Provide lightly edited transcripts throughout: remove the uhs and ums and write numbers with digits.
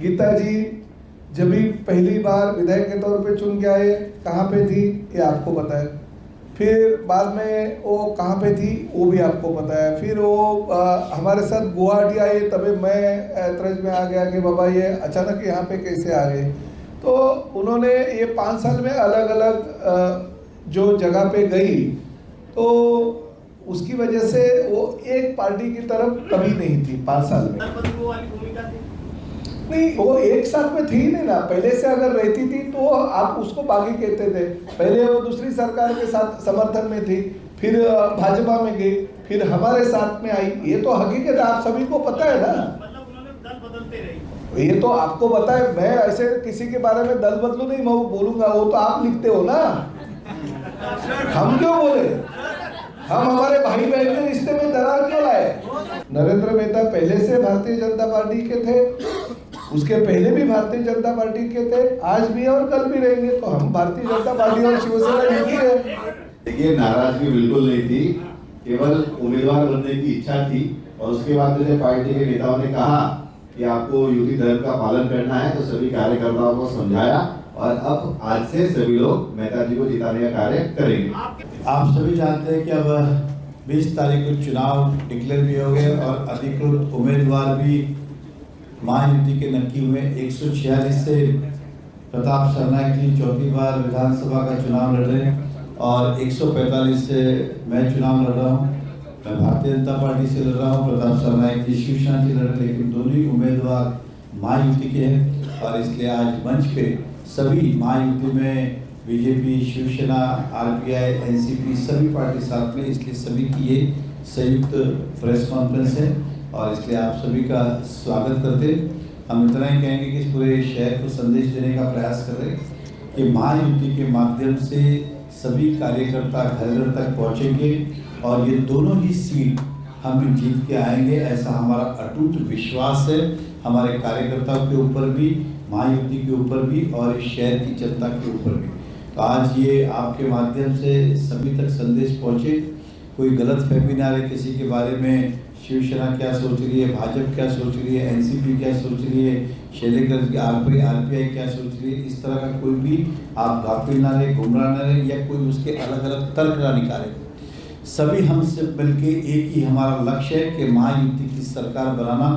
गीता जी जब भी पहली बार विधायक के तौर पे चुन के आए, कहाँ पे थी ये आपको पता है। फिर बाद में वो कहाँ पे थी वो भी आपको पता है। फिर वो हमारे साथ गुवाहाटी आए, तभी मैं ऐतराज में आ गया कि बाबा ये अचानक यहाँ पे कैसे आ गए। तो उन्होंने ये 5 साल में अलग अलग जो जगह पे गई, तो उसकी वजह से वो एक पार्टी की तरफ कभी नहीं थी 5 साल में। नहीं, वो एक साथ में थी नहीं ना, पहले से अगर रहती थी तो आप उसको बागी कहते थे। पहले वो दूसरी सरकार के साथ समर्थन में थी, फिर भाजपा में गई, फिर हमारे साथ में आई। ये तो हकीकत है, आप सभी को पता है ना। मतलब उन्होंने दल बदलते रहे। ये तो आपको पता है, मैं ऐसे किसी के बारे में दल बदलू नहीं मैं बोलूंगा, वो तो आप लिखते हो ना। हम क्यों बोले? हम हमारे भाई बहन के रिश्ते में दरार क्यों लाए? नरेंद्र मेहता पहले से भारतीय जनता पार्टी के थे, उसके पहले भी भारतीय जनता पार्टी के थे, आज भी और कल भी रहेंगे। तो हम भारतीय जनता पार्टी और शिवसेना एक ही है। देखिए, नाराजगी बिल्कुल नहीं थी, केवल उम्मीदवार बनने की इच्छा थी। और उसके बाद जब पार्टी के नेताओं ने कहा कि आपको युति धर्म का पालन करना है, तो सभी कार्यकर्ताओं को समझाया और अब आज से सभी लोग मेहता जी को जिताने का कार्य करेंगे। आप सभी जानते हैं कि अब 20 तारीख को चुनाव डिक्लेयर भी हो गए और अधिकृत उम्मीदवार भी महायुति के नक्की हुए। 146 से प्रताप सरनाईक जी चौथी बार विधानसभा का चुनाव लड़ रहे हैं और 145 से मैं चुनाव लड़ रहा हूँ। मैं भारतीय जनता पार्टी से लड़ रहा हूँ, प्रताप सरनाईक जी शिवसेना से लड़ रहे, लेकिन दोनों ही उम्मीदवार महायुति के हैं। और इसलिए आज मंच पे सभी महायुति में बीजेपी, शिवसेना, आरपीआई, एनसीपी सभी पार्टी साथ में, इसलिए सभी की ये संयुक्त प्रेस कॉन्फ्रेंस है और इसलिए आप सभी का स्वागत करते। हम इतना ही कहेंगे कि इस पूरे शहर को संदेश देने का प्रयास कर रहे हैं कि महायुति के माध्यम से सभी कार्यकर्ता घर घर तक पहुंचेंगे और ये दोनों ही सीट हम जीत के आएंगे, ऐसा हमारा अटूट विश्वास है। हमारे कार्यकर्ताओं के ऊपर भी, महायुति के ऊपर भी और इस शहर की जनता के ऊपर भी। तो आज ये आपके माध्यम से सभी तक संदेश पहुंचे, कोई गलत फहमी ना रहे किसी के बारे में। शिवसेना क्या सोच रही है, भाजपा क्या सोच रही है, एनसीपी क्या सोच रही है, शैलेंद्र की आरपीआई क्या सोच रही है, इस तरह का कोई भी आप गाफिल ना रहे, गुमराह ना रहे या कोई उसके अलग अलग तर्क ना निकाले। सभी हमसे मिलके एक ही हमारा लक्ष्य है कि महायुति की सरकार बनाना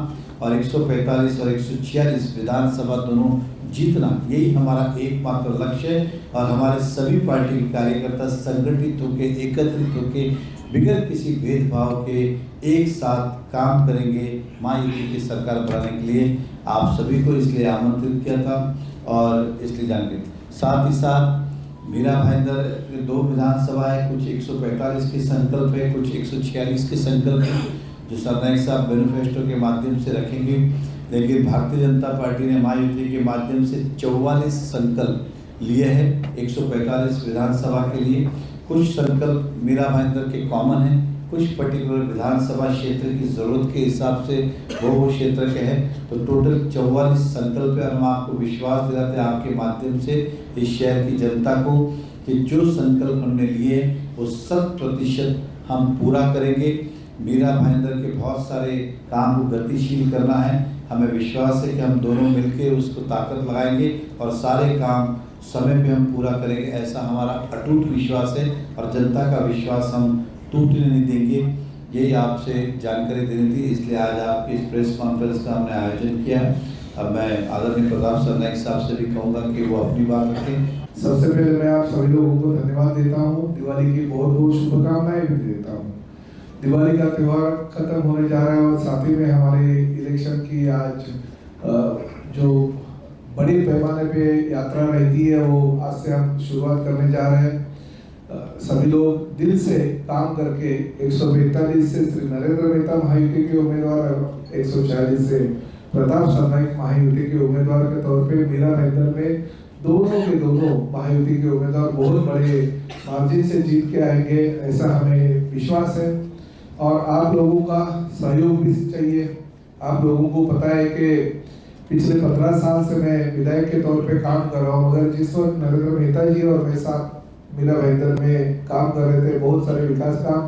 और 145 और 146 विधानसभा दोनों जीतना, यही हमारा एकमात्र लक्ष्य है। और हमारे सभी पार्टी के कार्यकर्ता संगठित होकर, एकत्रित होकर, बिगैर किसी भेदभाव के एक साथ काम करेंगे महायुति की सरकार बनाने के लिए। आप सभी को इसलिए आमंत्रित किया था और इसलिए जानकारी। साथ ही साथ मीरा भाईंदर में 2 विधानसभा है, कुछ 145 के संकल्प है, कुछ 146 के संकल्प है, जो सरनाईक साहब मैनिफेस्टो के माध्यम से रखेंगे। लेकिन भारतीय जनता पार्टी ने महायुति के माध्यम से 44 संकल्प लिए हैं 145 विधानसभा के लिए। कुछ संकल्प मीरा भाईंदर के कॉमन हैं, कुछ पर्टिकुलर विधानसभा क्षेत्र की ज़रूरत के हिसाब से वो क्षेत्र के हैं। तो टोटल 44 संकल्प है। हम आपको विश्वास दिलाते हैं आपके माध्यम से इस शहर की जनता को कि जो संकल्प हमने लिए वो 100% हम पूरा करेंगे। मीरा भाईंदर के बहुत सारे काम को गतिशील करना है, हमें विश्वास है कि हम दोनों मिलकर उसको ताकत लगाएंगे और सारे काम समय पे हम पूरा करेंगे, ऐसा हमारा अटूट विश्वास है और जनता का विश्वास हम टूटने नहीं देंगे। यही आपसे जानकारी देनी थी, इसलिए आज आपकी इस प्रेस कॉन्फ्रेंस का हमने आयोजन किया। अब मैं आदरणीय प्रताप सरनाईक साहब से भी कहूँगा कि वो अपनी बात रखें। सबसे पहले मैं आप सभी लोगों को धन्यवाद देता हूँ, दिवाली की बहुत बहुत शुभकामनाएं भी देता हूँ। दिवाली का त्यौहार खत्म होने जा रहा है और साथ ही में हमारे इलेक्शन की आज जो बड़े पैमाने पे यात्रा रहती है वो आज से हम शुरुआत करने जा रहे हैं। सभी लोग दिल से काम करके 145 से श्री नरेंद्र मेहता महायुति के उम्मीदवार, 146 से प्रताप सरनाईक महायुति के उम्मीदवार के तौर पे मीरा भाईंदर में दोनों के दोनों महायुति के उम्मीदवार बहुत बड़े मार्जिन से जीत के आएंगे, ऐसा हमें विश्वास है। और आप लोगों का सहयोग भी चाहिए। आप लोगों को पता है कि पिछले 15 साल से मैं विधायक के तौर पे काम कर रहा हूँ, मगर जिस वक्त नरेंद्र मेहता जी और मैं साथ मीरा भाईंदर में काम कर रहे थे, बहुत सारे विकास काम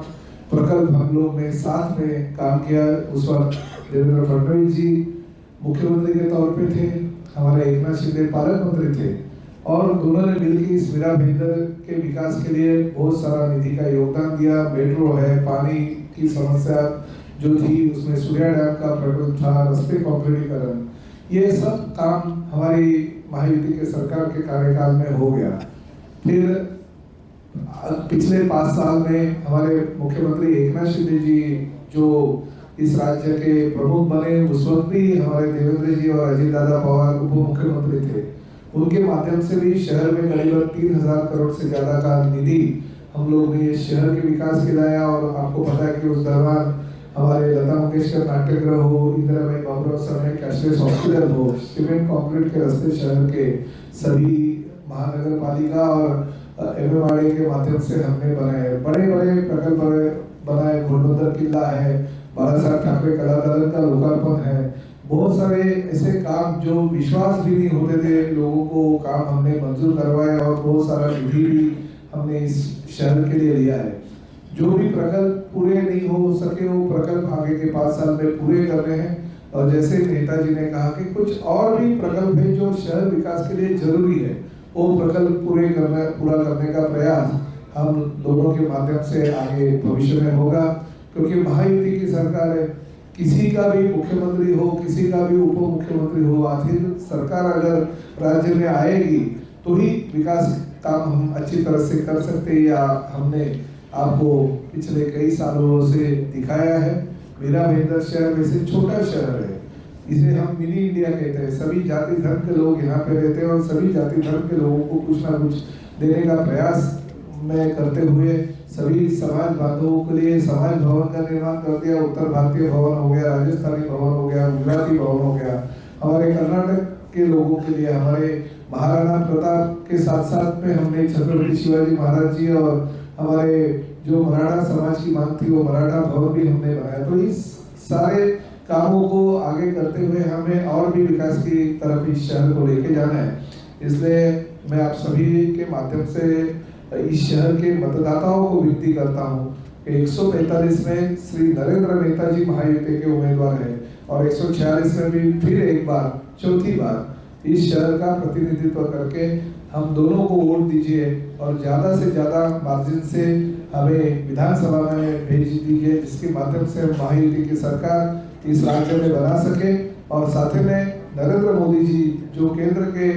प्रकल्प हम लोग ने साथ में काम किया। उस वक्त देवेंद्र फडणवीस जी मुख्यमंत्री के तौर पे थे, हमारे एकनाथ शिंदे पालक मंत्री थे और दोनों ने मिलकर इस मीरा भाईंदर के विकास के लिए बहुत सारा निधि का योगदान दिया। मेट्रो है, पानी की समस्या जो थी उसमें सूर्या डैम का प्रकल्प था, रास्ते कॉन्क्रीटीकरण, ये सब काम हमारी महायुति के सरकार के कार्यकाल में हो गया। फिर पिछले 5 साल में हमारे मुख्यमंत्री एकनाथ शिंदे जी जो इस राज्य के प्रमुख बने, उस वक्त भी हमारे देवेंद्र जी और अजीत दादा पवार उप मुख्यमंत्री थे। उनके माध्यम से भी शहर में करीब 3000 करोड़ से ज्यादा का निधि हम लोग ने शहर के विकास के लाया। और आपको पता है कि उस दौरान हमारे लता मंगेशकर नाट्यगृह हो, इंदिरा भाई बाबूराव साहब कैशलेस हॉस्पिटल हो, सीमेंट कंक्रीट के रास्ते शहर के सभी महानगर पालिका और एमएमआरडी के माध्यम से हमने बनाए, बड़े बड़े प्रकल्प बनाए। घोड़बंदर किला है, बाला साहब ठाकरे कला दलन का लोकार्पण है, बहुत सारे ऐसे काम जो विश्वास भी नहीं होते थे लोगों को, काम हमने मंजूर करवाए और बहुत सारा निधि भी हमने इस शहर के लिए लिया है। जो भी प्रकल्प पूरे नहीं हो सके वो प्रकल्प आगे के 5 साल में पूरे करने हैं। और जैसे नेताजी ने कहा कि कुछ और भी प्रकल्प है जो शहर विकास के लिए जरूरी है, वो प्रकल्प पूरा करने का प्रयास हम दोनों के माध्यम से आगे भविष्य में होगा। क्योंकि महायुति की सरकार है, किसी का भी मुख्यमंत्री हो, किसी का भी उप मुख्यमंत्री हो, आखिर सरकार अगर राज्य में आएगी तो ही विकास काम हम अच्छी तरह से कर सकते हैं। या हमने आपको पिछले कई सालों से दिखाया है। मीरा भाईंदर शहर वैसे छोटा शहर है, इसे हम मिनी इंडिया कहते हैं। सभी जाति धर्म के लोग यहाँ पे रहते हैं और सभी जाति धर्म के लोगों को कुछ ना कुछ देने का प्रयास में करते हुए सभी समाज बांधवों के लिए समाज भवन का निर्माण कर दिया। उत्तर भारतीय भवन हो गया, राजस्थानी भवन हो गया, गुजराती भवन हो गया। हमारे कर्नाटक के लोगों के लिए हमारे महाराणा प्रताप के साथ साथ में हमने छत्रपति शिवाजी महाराज जी और हमारे जो मराठा समाज की मांग थी वो मराठा भवन भी हमने बनाया। तो इस सारे कामों को आगे करते हुए हमें और भी विकास की तरफ इस शहर को लेके जाना है। इसलिए मैं आप सभी के माध्यम से इस शहर के मतदाताओं को विनती करता हूँ कि 145 में श्री नरेंद्र मेहता जी महायुति के उम्मीदवार हैं और 146 में भी फिर एक बार, चौथी बार इस शहर का प्रतिनिधित्व करके हम दोनों को वोट दीजिए और ज्यादा से ज्यादा मार्जिन से हमें विधानसभा में भेज दीजिए, जिसके माध्यम से हम महायुति की सरकार इस राज्य में बना सके। और साथ में नरेंद्र मोदी जी जो केंद्र के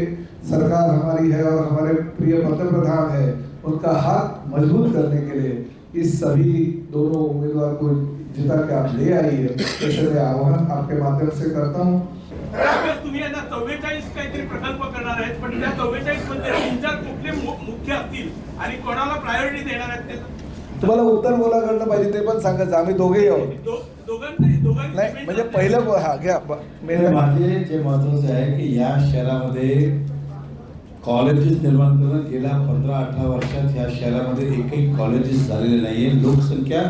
सरकार हमारी है और हमारे प्रिय पंतप्रधान है, उनका हाथ मजबूत करने के लिए इस सभी दोनों उम्मीदवार को जिता के आप ले आइए, ऐसे मैं आह्वान आपके माध्यम से करता हूँ। तुम्ही आता 44 काहीतरी प्रकल्प करणार आहेत, पण त्या 44 मध्ये 3-4 कुठले मुख्य असतील आणि कोणाला प्रायोरिटी देणार आहेत ते तुम्हाला उत्तर बोलाकडनं पाहिजे ते पण सांगायचं, आम्ही दोघेही आहोत। दोघांनी नाही म्हणजे पहिलं हा घ्या माझे जे महत्वाचे आहे की या शहरामध्ये कॉलेजेस निर्माण करणं, गेल्या 15-18 वर्षात या शहरामध्ये एकही कॉलेजेस झालेले नाहीये। लोकसंख्या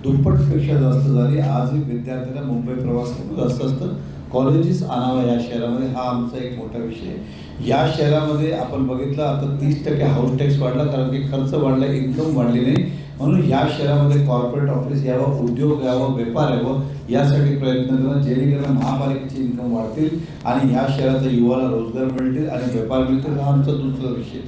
दुप्पटपेक्षा जास्त झाली। आजही विद्यार्थ्यांना मुंबई प्रवास खूप जास्त असतं, कॉलेजेस आणावं या शहरामध्ये, हा आमचा एक मोठा विषय आहे। या शहरामध्ये आपण बघितलं आता 30% हाऊस टॅक्स वाढला, कारण की खर्च वाढला, इन्कम वाढली नाही। म्हणून या शहरामध्ये कॉर्पोरेट ऑफिस यावं, उद्योग यावं, व्यापार यावं, यासाठी प्रयत्न करणं, जेणेकरून महापालिकेची इन्कम वाढतील आणि या शहराच्या युवाला रोजगार मिळतील आणि व्यापार मिळतील, हा आमचा दुसरा विषय।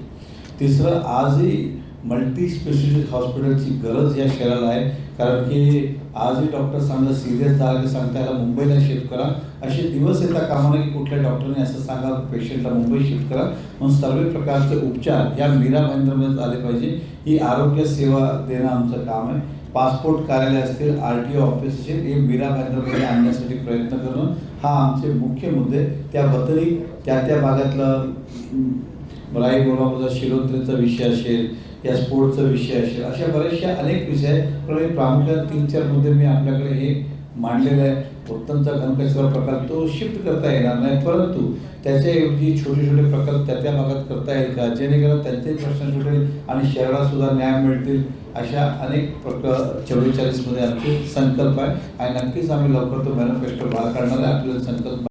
तिसरं, आजही मल्टी स्पेशलिस्ट हॉस्पिटलची गरज या शहराला आहे, कारण की आजही डॉक्टर सांगा सिरियस झाला की सांगता याला मुंबईला शिफ्ट करा, असे दिवस येता कामा नये की कुठल्या डॉक्टरने असं सांगा पेशंटला मुंबई शिफ्ट करा। म्हणून सर्व प्रकारचे उपचार या मीरा भाईंदरमध्ये झाले पाहिजे, ही आरोग्य सेवा देणं आमचं काम आहे। पासपोर्ट कार्यालय असतील, RTO ऑफिस असतील, हे मीरा भाईंदरमध्ये आणण्यासाठी प्रयत्न करणं, हा आमचे मुख्य मुद्दे। त्याबद्दलही त्या भागातलं राई बोलाचा शिरोत्रेचा विषय असेल या स्पोर्टचा विषय असेल, अशा बऱ्याचशा अनेक विषय आहेत। पण प्रामुख्याने 3-4 मुद्दे मी आपल्याकडे हे मांडलेले आहे। उत्तमचा घनकचरा प्रकल्प तो शिफ्ट करता येणार नाही, परंतु त्याच्याऐवजी छोटे छोटे प्रकल्प त्या भागात करता येईल का, जेणेकरून त्यांचेही प्रश्न सुटेल आणि शहराला सुद्धा न्याय मिळतील, अशा अनेक 44 मध्ये आमचे संकल्प आहे आणि नक्कीच आम्ही लवकर तो मॅनिफेस्टो बाहेर काढणार आहे। आपल्याला संकल्प